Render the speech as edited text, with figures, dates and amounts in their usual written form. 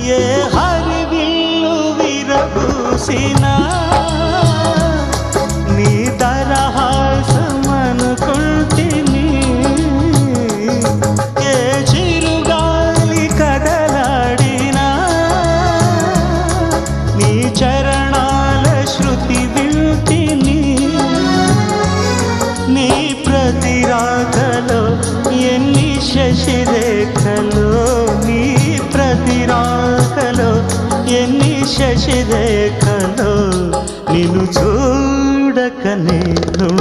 ఏ హరివిల్లు విరబూసినా నీ దరహాసమనుకుంటిని. ఏ చిరుగాలి కదలాడినా నీ చరణాల శృతి వింటిని. నీ ప్రతి రాకలో ఎన్ని శశిరేఖలో, నీ ప్రతి రాకలో ఎన్ని శశిరేఖలో, నిన్ను చూడక నేను